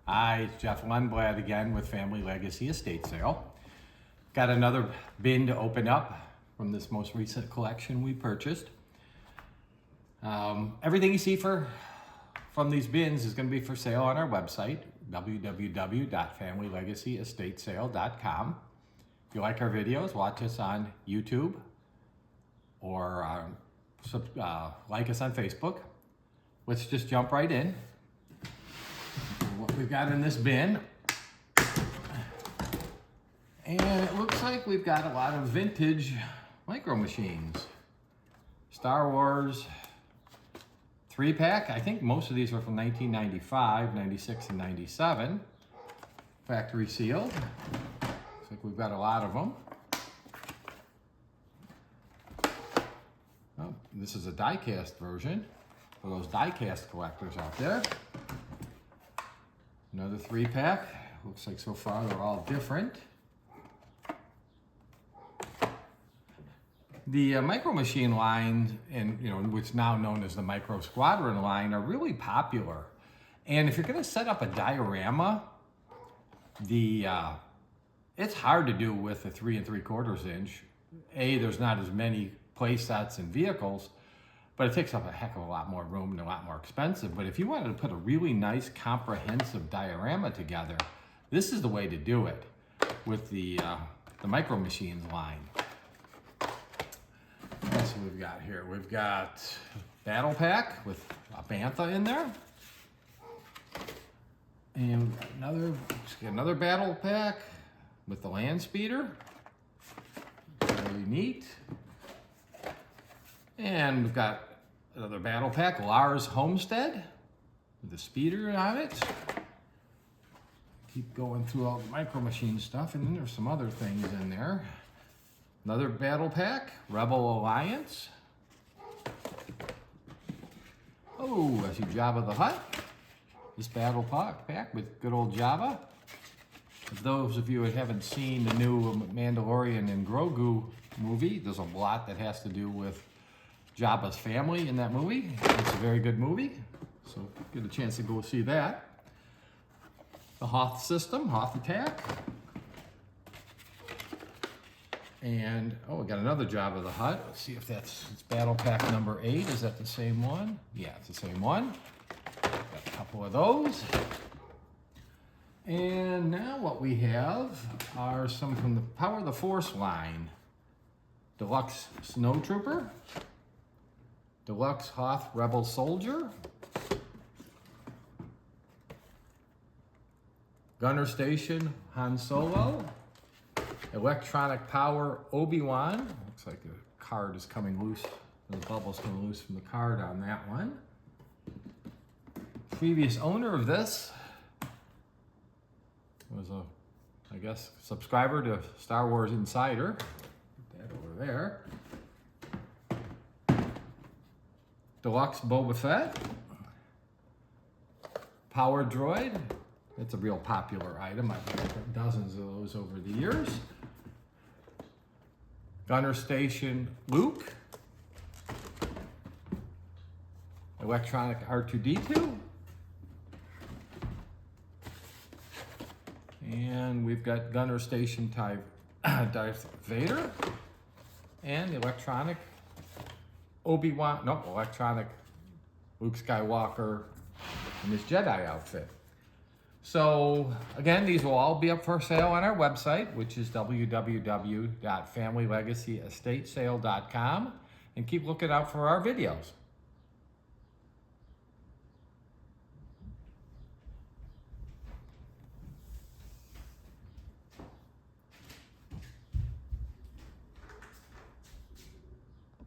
Hi, it's Jeff Lundblad again with Family Legacy Estate Sale. Got another bin to open up from this most recent collection we purchased. Everything you see from these bins is going to be for sale on our website, www.familylegacyestatesale.com. If you like our videos, watch us on YouTube or like us on Facebook. Let's just jump right in. What we've got in this bin. And it looks like we've got a lot of vintage micro machines. Star Wars 3-pack. I think most of these are from 1995, 96, and 97. Factory sealed. Looks like we've got a lot of them. Oh, this is a die-cast version for those die-cast collectors out there. Another 3-pack. Looks like so far they're all different. The Micro Machine line, and which now known as the Micro Squadron line, are really popular. And if you're going to set up a diorama, it's hard to do with a 3 3/4 inch. There's not as many play sets and vehicles, but it takes up a heck of a lot more room and a lot more expensive. But if you wanted to put a really nice comprehensive diorama together, this is the way to do it with the Micro Machines line. What else we've got here? We've got Battle Pack with a Bantha in there. And we've got another Battle Pack with the Landspeeder. Really neat. And we've got another Battle Pack, Lars Homestead, with the speeder on it. Keep going through all the Micro Machine stuff, and then there's some other things in there. Another Battle Pack, Rebel Alliance. Oh, I see Jabba the Hutt. This Battle Pack with good old Jabba. For those of you who haven't seen the new Mandalorian and Grogu movie, there's a lot that has to do with Jabba's family in that movie. It's a very good movie, so get a chance to go see that. The Hoth system, Hoth attack. And, we got another Jabba the Hutt. Let's see if it's Battle Pack number 8. Is that the same one? Yeah, it's the same one. Got a couple of those. And now what we have are some from the Power of the Force line. Deluxe Snowtrooper. Deluxe Hoth Rebel Soldier. Gunner Station Han Solo. Electronic Power Obi-Wan. Looks like the card is coming loose. The bubble's coming loose from the card on that one. Previous owner of this was I guess, subscriber to Star Wars Insider. Put that over there. Deluxe Boba Fett. Power Droid. It's a real popular item. I've got dozens of those over the years. Gunner Station Luke. Electronic R2-D2. And we've got Gunner Station Darth Vader. And electronic electronic Luke Skywalker in his Jedi outfit. So again, these will all be up for sale on our website, which is www.familylegacyestatesale.com, and keep looking out for our videos.